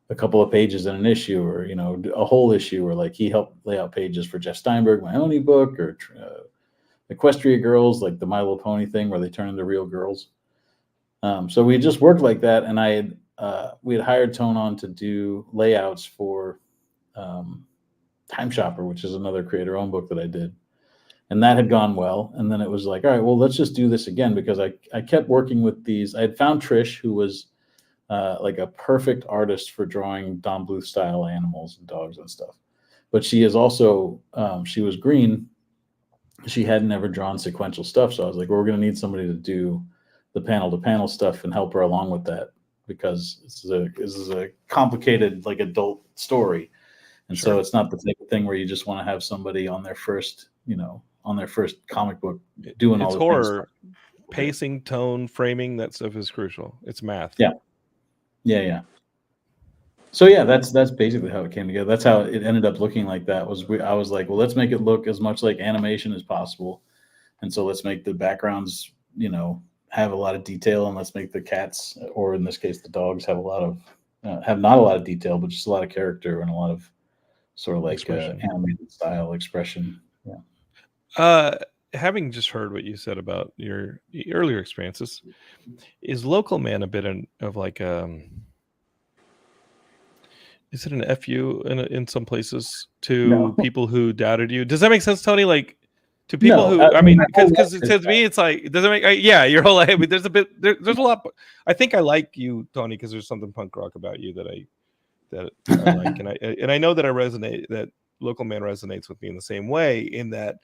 a couple of pages in an issue, or, a whole issue, or like he helped lay out pages for Jeff Steinberg, my own ebook, or Equestria Girls, like the My Little Pony thing where they turn into real girls. So we just worked like that, and we had hired Tone on to do layouts for Time Shopper, which is another creator-owned book that I did. And that had gone well. And then it was like, all right, well, let's just do this again, because I kept working with these. I had found Trish, who was like a perfect artist for drawing Don Bluth style animals and dogs and stuff. But she is also, she was green. She had never drawn sequential stuff. So I was like, well, we're going to need somebody to do the panel to panel stuff and help her along with that, because this is a complicated, like, adult story. And so it's not the type of thing where you just want to have somebody on their first, comic book doing all the horror. things. Pacing, tone, framing, that stuff is crucial. It's math. Yeah. So yeah, that's basically how it came together. That's how it ended up looking like that. I was like, well, let's make it look as much like animation as possible. And so let's make the backgrounds, have a lot of detail, and let's make the cats, or in this case, the dogs, have have not a lot of detail, but just a lot of character and a lot of sort of like animated style expression. Having just heard what you said about your earlier experiences, is Local Man a bit of like is it an FU in some places to people who doubted you? Does that make sense, Tony? Like, to people who, I mean, because to me, it's like, it doesn't make, your whole life. I mean, there's a lot. I think I like you, Tony, because there's something punk rock about you that I like, and I know that that Local Man resonates with me in the same way, in that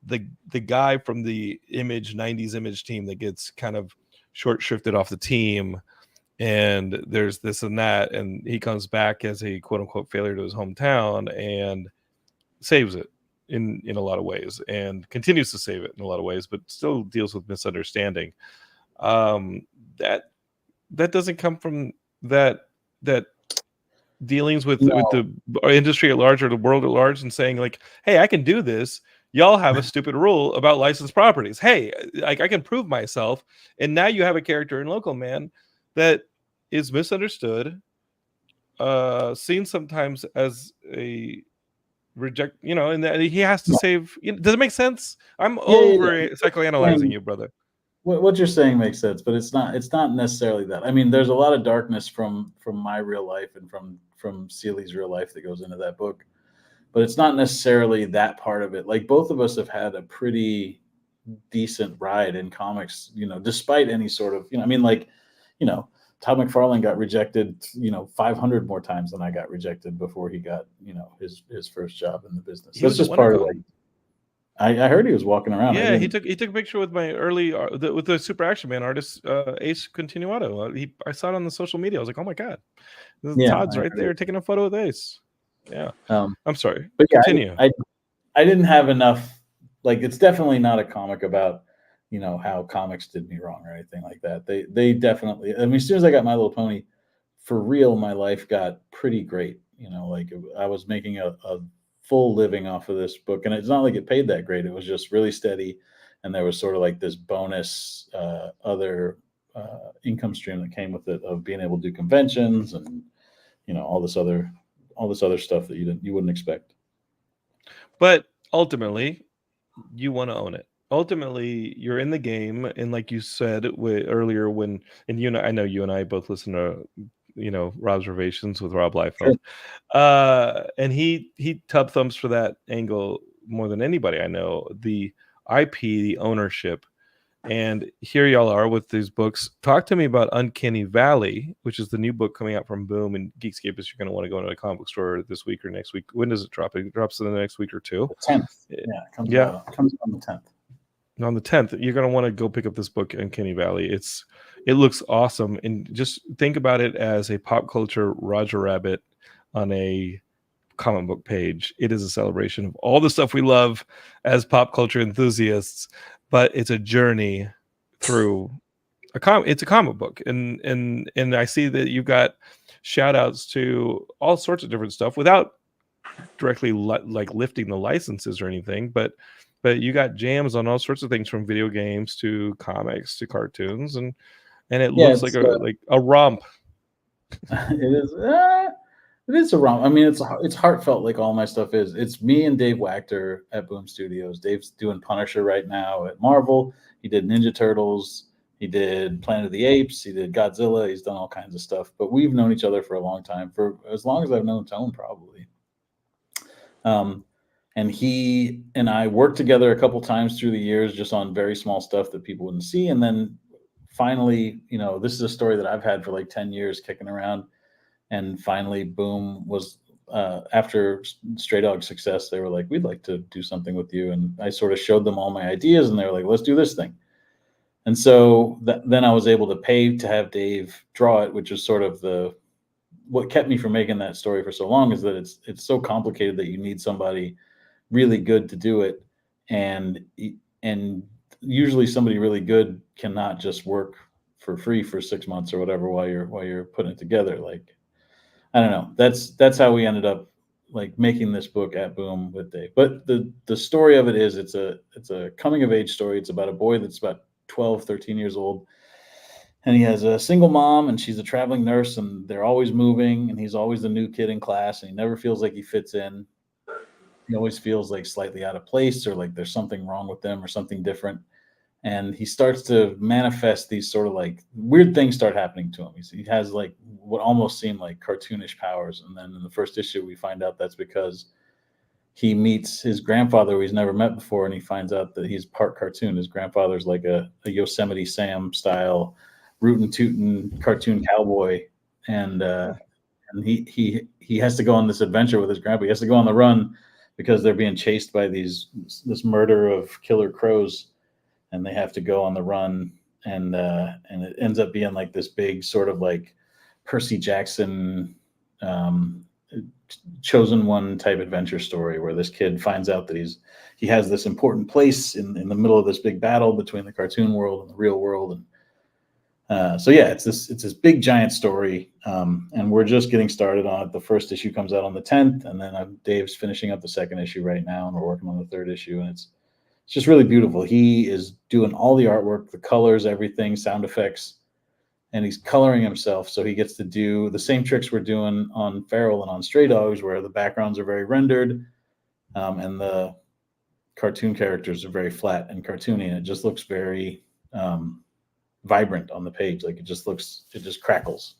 the guy from the '90s Image team that gets kind of short shrifted off the team, and there's this and that, and he comes back as a quote unquote failure to his hometown and saves it in a lot of ways, and continues to save it in a lot of ways, but still deals with misunderstanding. That doesn't come from that dealings with the industry at large or the world at large, and saying like, hey, I can do this. Y'all have a stupid rule about licensed properties. Hey, I can prove myself. And now you have a character in Local Man that is misunderstood, seen sometimes as a reject, and that he has to save. Does it make sense? I'm psychoanalyzing you, brother. What you're saying makes sense, but it's not necessarily that. I mean, there's a lot of darkness from my real life and from Seeley's real life that goes into that book, but it's not necessarily that part of it. Like, both of us have had a pretty decent ride in comics, despite any sort of, Todd McFarlane got rejected, 500 more times than I got rejected before he got, his first job in the business. That's just part of it. I heard he was walking around. Yeah, he took a picture with my early with the Super Action Man artist, Ace Continuato. I saw it on the social media. I was like, oh my god, Todd's right there taking a photo with Ace. Yeah, I'm sorry, but continue. I didn't have enough. Like, it's definitely not a comic about how comics did me wrong or anything like that. They definitely. I mean, as soon as I got My Little Pony, for real, my life got pretty great. Like, I was making a full living off of this book, and it's not like it paid that great. It was just really steady, and there was sort of like this bonus other income stream that came with it, of being able to do conventions and all this other stuff that you wouldn't expect. But ultimately, you want to own it. Ultimately, you're in the game, and like you said earlier, I know you and I both listen to Rob's Revelations with Rob Liefeld, and he tub thumbs for that angle more than anybody I know. The IP, the ownership, and here y'all are with these books. Talk to me about Uncanny Valley, which is the new book coming out from Boom and Geekscapists. You're going to want to go into a comic book store this week or next week. When does it drop? It drops in the next week or two. The 10th. It comes out on the 10th. On the 10th, you're going to want to go pick up this book, Uncanny Valley. It looks awesome, and just think about it as a pop culture Roger Rabbit on a comic book page. It is a celebration of all the stuff we love as pop culture enthusiasts, but it's a journey through it's a comic book, and I see that you've got shout outs to all sorts of different stuff without directly like lifting the licenses or anything, but you got jams on all sorts of things, from video games to comics to cartoons, and it looks like a romp. It is a romp. I mean, it's heartfelt, like all my stuff is. It's me and Dave Wachter at Boom Studios. Dave's doing Punisher right now at Marvel. He did Ninja Turtles. He did Planet of the Apes. He did Godzilla. He's done all kinds of stuff. But we've known each other for a long time, for as long as I've known Tone, probably. And he and I worked together a couple times through the years, just on very small stuff that people wouldn't see. And then finally, this is a story that I've had for like 10 years kicking around. And finally, boom, was after Stray Dog success, they were like, we'd like to do something with you. And I sort of showed them all my ideas, and they were like, let's do this thing. And so then I was able to pay to have Dave draw it, which is sort of what kept me from making that story for so long, is that it's so complicated that you need somebody really good to do it. And usually somebody really good cannot just work for free for 6 months or whatever while you're putting it together. Like, I don't know. That's how we ended up like making this book at Boom with Dave. But the story of it is it's a coming of age story. It's about a boy that's about 12, 13 years old. And he has a single mom, and she's a traveling nurse, and they're always moving, and he's always the new kid in class, and he never feels like he fits in. He always feels like slightly out of place, or like there's something wrong with them or something different. And he starts to manifest these sort of like weird things start happening to him. He has like what almost seem like cartoonish powers. And then in the first issue, we find out that's because he meets his grandfather, who he's never met before, and he finds out that he's part cartoon. His grandfather's like a Yosemite Sam style rootin' tootin' cartoon cowboy. And he has to go on this adventure with his grandpa. He has to go on the run because they're being chased by this murder of killer crows. And they have to go on the run, and it ends up being like this big sort of like Percy Jackson chosen one type adventure story, where this kid finds out that he has this important place in the middle of this big battle between the cartoon world and the real world. And so yeah, it's this big giant story, and we're just getting started on it. The first issue comes out on the 10th, and then Dave's finishing up the second issue right now, and we're working on the third issue, and it's just really beautiful. He is doing all the artwork, the colors, everything, sound effects, and he's coloring himself. So he gets to do the same tricks we're doing on Feral and on Stray Dogs, where the backgrounds are very rendered, and the cartoon characters are very flat and cartoony, and it just looks very vibrant on the page. Like it just crackles.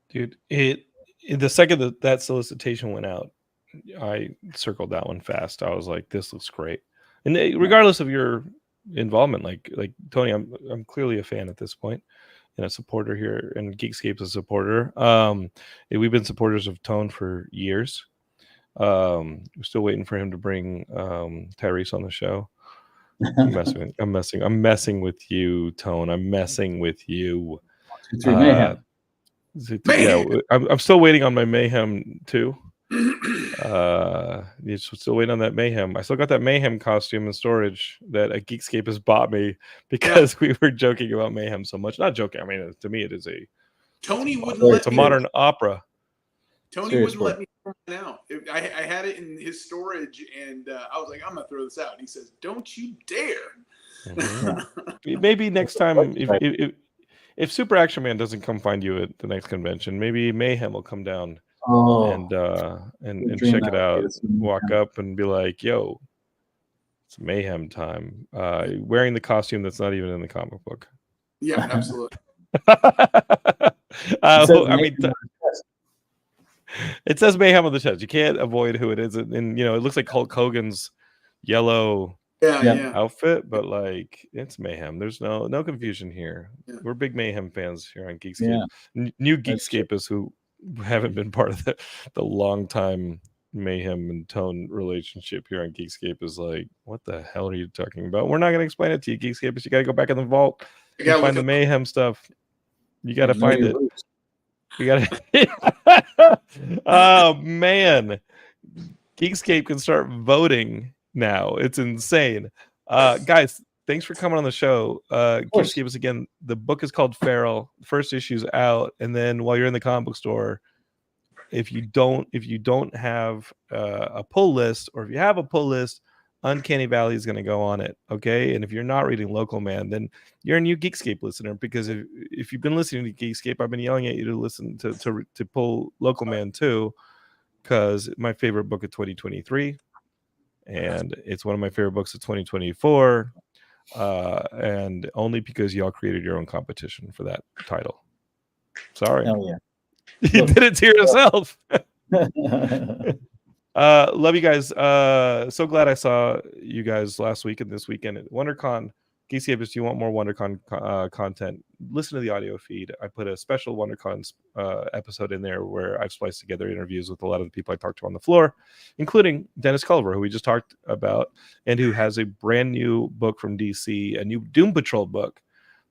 Dude, the second that solicitation went out, I circled that one fast. I was like, this looks great. And regardless of your involvement, like Tony, I'm clearly a fan at this point, and a supporter here, and Geekscape is a supporter. We've been supporters of Tone for years. We're still waiting for him to bring Tyrese on the show. I'm messing with you, Tone. I'm messing with you. Mayhem. Yeah, I'm still waiting on my Mayhem too. Still waiting on that Mayhem. I still got that Mayhem costume in storage that a Geekscape has bought me because we were joking about Mayhem so much. Not joking. I mean, to me, it is it's a modern opera. Tony wouldn't let me throw it out. I had it in his storage, and I was like, I'm gonna throw this out. And he says, "Don't you dare!" Mm-hmm. Maybe next time, if Super Action Man doesn't come find you at the next convention, maybe Mayhem will come down. And check it out. Walk up and be like, "Yo, it's Mayhem time." Wearing the costume that's not even in the comic book. Yeah, absolutely. It says Mayhem on the chest. You can't avoid who it is, and it looks like Hulk Hogan's yellow outfit, but like it's Mayhem. There's no confusion here. Yeah. We're big Mayhem fans here on Geekscape. Yeah. New Geekscapists who haven't been part of the longtime Mayhem and Tone relationship here on Geekscape is like, what the hell are you talking about? We're not going to explain it to you, Geekscapists. You got to go back in the vault and find the Mayhem stuff. You got to find it. You got to. Oh man, Geekscape can start voting now. It's insane, guys. Thanks for coming on the show. Geekscapists again. The book is called Feral. The first issue's out, and then while you're in the comic book store, if you don't have a pull list, or if you have a pull list, Uncanny Valley is going to go on it. Okay, and if you're not reading Local Man, then you're a new Geekscape listener, because if you've been listening to Geekscape, I've been yelling at you to listen to pull Local Man too, because my favorite book of 2023, and it's one of my favorite books of 2024. And only because y'all created your own competition for that title. Sorry. Oh yeah. You did it to yourself. Love you guys. So glad I saw you guys last week and this weekend at WonderCon. Geekscapists, you want more WonderCon content? Listen to the audio feed. I put a special WonderCon episode in there where I've spliced together interviews with a lot of the people I talked to on the floor, including Dennis Culver, who we just talked about, and who has a brand new book from DC, a new Doom Patrol book,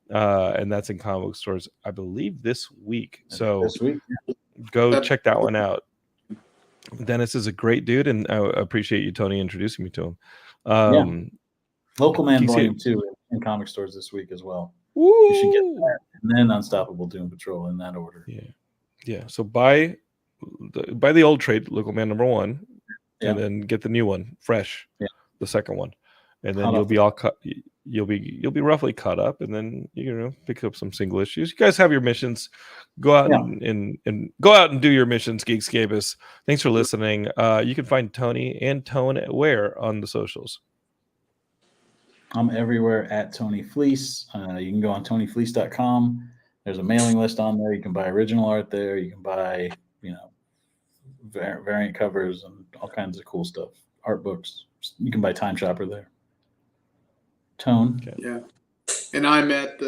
and that's in comic book stores, I believe, this week. So This week, go check that one out. Dennis is a great dude, and I appreciate you, Tony, introducing me to him. Local Man Geekscape. Volume 2 in comic stores this week as well. Woo! You should get that, and then Unstoppable Doom Patrol in that order. Yeah. So buy the old trade, Local Man #1, Yeah. and then get the new one, fresh, the second one, and then Hot you'll off be all cut. You'll be roughly caught up, and then pick up some single issues. You guys have your missions. Go out and go out and do your missions, Geekscapists. Thanks for listening. You can find Tony and Tone where on the socials. I'm everywhere at Tony Fleecs. You can go on TonyFleecs.com. There's a mailing list on there. You can buy original art there. You can buy, variant covers and all kinds of cool stuff. Art books. You can buy Time Shopper there. Tone. Okay. Yeah. And I'm at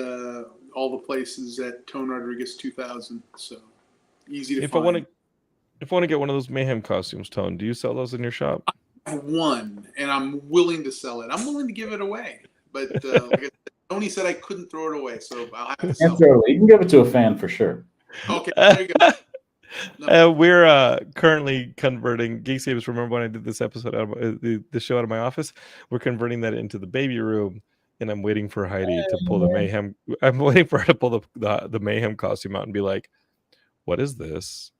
all the places at Tone Rodriguez 2000. So easy to find. If I want to get one of those Mayhem costumes, Tone, do you sell those in your shop? One, and I'm willing to sell it. I'm willing to give it away, but like I said, Tony said I couldn't throw it away, so I'll have to sell it. You can give it to a fan for sure. Okay, there you go. No. We're currently converting Geekscapists. Remember when I did this episode out of the show out of my office? We're converting that into the baby room, and I'm waiting for Heidi to pull the Mayhem. I'm waiting for her to pull the Mayhem costume out and be like, "What is this?"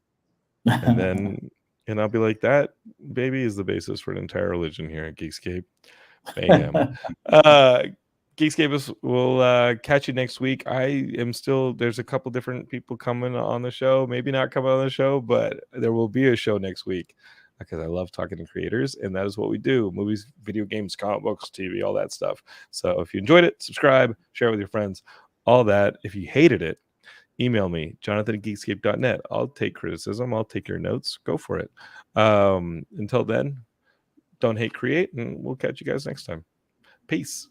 And then. And I'll be like, that baby is the basis for an entire religion here at Geekscape. Mayhem. Geekscapists, we'll catch you next week. There's a couple different people coming on the show. Maybe not coming on the show, but there will be a show next week because I love talking to creators, and that is what we do. Movies, video games, comic books, TV, all that stuff. So if you enjoyed it, subscribe, share it with your friends, all that. If you hated it, email me, jonathan@geekscape.net. I'll take criticism. I'll take your notes. Go for it. Until then, don't hate, create, and we'll catch you guys next time. Peace.